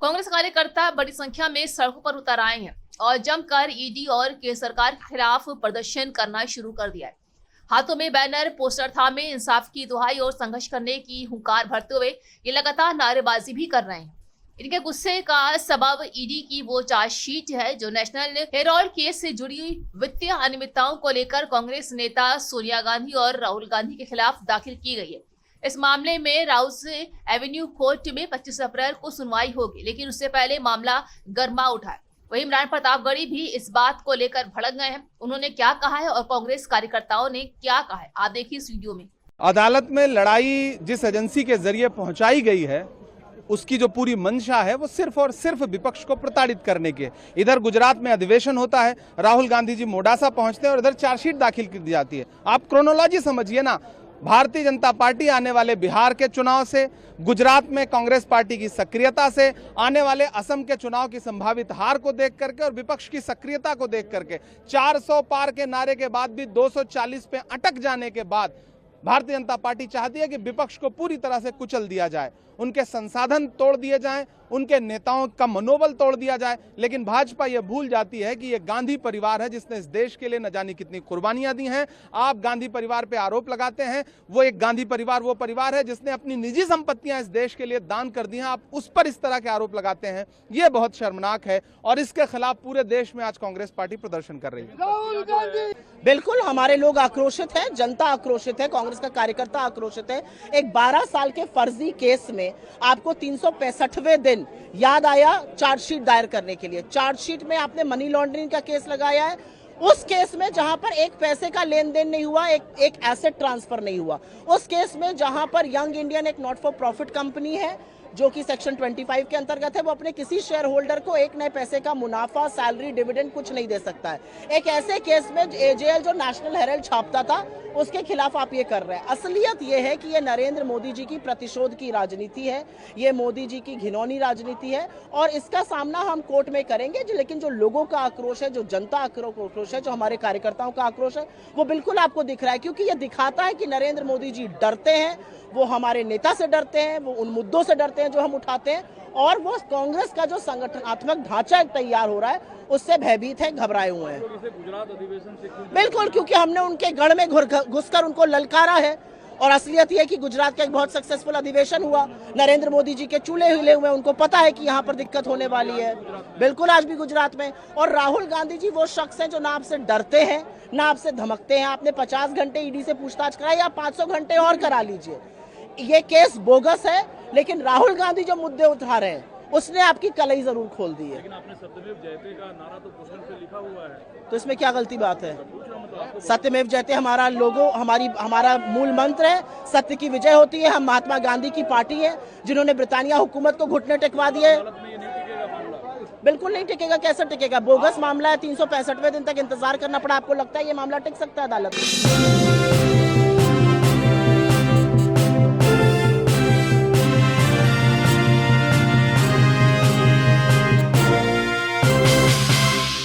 कांग्रेस कार्यकर्ता बड़ी संख्या में सड़कों पर उतर आए हैं और जमकर ईडी और केंद्र सरकार के खिलाफ प्रदर्शन करना शुरू कर दिया है। हाथों में बैनर, पोस्टर थामे इंसाफ की दुहाई और संघर्ष करने की हुंकार भरते हुए ये लगातार नारेबाजी भी कर रहे हैं। इनके गुस्से का सबब ईडी की वो चार्जशीट है जो नेशनल हेराल्ड केस से जुड़ी वित्तीय अनियमितताओं को लेकर कांग्रेस नेता सोनिया गांधी और राहुल गांधी के खिलाफ दाखिल की गई है। इस मामले में राउस एवेन्यू कोर्ट में 25 अप्रैल को सुनवाई होगी, लेकिन उससे पहले मामला गर्मा उठा है। वहीं इमरान प्रतापगढ़ी भी इस बात को लेकर भड़क गए हैं। उन्होंने क्या कहा है और कांग्रेस कार्यकर्ताओं ने क्या कहा है, आप देखिए इस वीडियो में। अदालत में लड़ाई जिस एजेंसी के जरिए पहुंचाई गई है उसकी जो पूरी मंशा है वो सिर्फ और सिर्फ विपक्ष को प्रताड़ित करने की है। इधर गुजरात में अधिवेशन होता है, राहुल गांधी जी मोडासा पहुंचते हैं और इधर चार्जशीट दाखिल की जाती है। आप क्रोनोलॉजी समझिए ना, भारतीय जनता पार्टी आने वाले बिहार के चुनाव से, गुजरात में कांग्रेस पार्टी की सक्रियता से, आने वाले असम के चुनाव की संभावित हार को देख करके और विपक्ष की सक्रियता को देख करके 400 पार के नारे के बाद भी 240 पे अटक जाने के बाद भारतीय जनता पार्टी चाहती है कि विपक्ष को पूरी तरह से कुचल दिया जाए, उनके संसाधन तोड़ दिए जाएं, उनके नेताओं का मनोबल तोड़ दिया जाए। लेकिन भाजपा ये भूल जाती है कि ये गांधी परिवार है जिसने इस देश के लिए न जाने कितनी कुर्बानियां दी हैं। आप गांधी परिवार पे आरोप लगाते हैं, वो एक गांधी परिवार वो परिवार है जिसने अपनी निजी संपत्तियां इस देश के लिए दान कर दी हैं। आप उस पर इस तरह के आरोप लगाते हैं, ये बहुत शर्मनाक है और इसके खिलाफ पूरे देश में आज कांग्रेस पार्टी प्रदर्शन कर रही है। बिल्कुल, हमारे लोग आक्रोशित हैं, जनता आक्रोशित है, कांग्रेस का कार्यकर्ता आक्रोशित है। एक 12 साल के फर्जी केस में आपको 365वें दिन याद आया चार्जशीट दायर करने के लिए। चार्जशीट में आपने मनी लॉन्ड्रिंग का केस लगाया है, उस केस में जहां पर एक पैसे का लेन देन नहीं हुआ, एक एसेट ट्रांसफर नहीं हुआ, उस केस में जहां पर यंग इंडियन एक नॉट फॉर प्रॉफिट कंपनी है जो कि सेक्शन 25 के अंतर्गत है, वो अपने किसी शेयर होल्डर को एक नए पैसे का मुनाफा, सैलरी, डिविडेंड कुछ नहीं दे सकता है। एक ऐसे केस में एजेएल जो नेशनल हेराल्ड छापता था उसके खिलाफ आप ये कर रहे हैं। असलियत ये है कि ये नरेंद्र मोदी जी की प्रतिशोध की राजनीति है, ये मोदी जी की घिनौनी राजनीति है और इसका सामना हम कोर्ट में करेंगे। लेकिन जो लोगों का आक्रोश है, जो जनता आक्रोश है, जो हमारे कार्यकर्ताओं का आक्रोश है, वो बिल्कुल आपको दिख रहा है, क्योंकि ये दिखाता है कि नरेंद्र मोदी जी डरते हैं, वो हमारे नेता से डरते हैं, वो उन मुद्दों से डरते हैं जो हम उठाते हैं और वो कांग्रेस का जो संगठनात्मक ढांचा तैयार हो रहा है उससे भयभीत है, घबराए हुए हैं। गुजरात अधिवेशन से बिल्कुल, क्योंकि हमने उनके गढ़ में घुसकर उनको ललकारा है और असलियत यह है कि गुजरात का एक बहुत सक्सेसफुल अधिवेशन हुआ, नरेंद्र मोदी जी के चूल्हे हिले हुए, उनको पता है कि यहाँ पर दिक्कत होने वाली है। बिल्कुल, आज भी गुजरात में। और राहुल गांधी जी वो शख्स हैं जो ना आपसे डरते हैं ना आपसे धमकते हैं। आपने 50 घंटे ईडी से पूछताछ कराई, आप 500 घंटे और करा लीजिए। ये केस बोगस है, लेकिन राहुल गांधी जो मुद्दे उठा रहे हैं उसने आपकी कलई जरूर खोल दी है। लेकिन आपने सत्यमेव जयते का नारा तो पोस्टर पे लिखा हुआ है, तो इसमें क्या गलती बात है? सत्यमेव जयते हमारा लोगो, हमारा मूल मंत्र है। सत्य की विजय होती है। हम महात्मा गांधी की पार्टी है जिन्होंने ब्रिटानिया हुकूमत को घुटने टेकवा दिए। बिल्कुल नहीं टिकेगा। कैसे टिकेगा? बोगस मामला है, 365वें दिन तक इंतजार करना पड़ा। आपको लगता है ये मामला टिक सकता है अदालत में?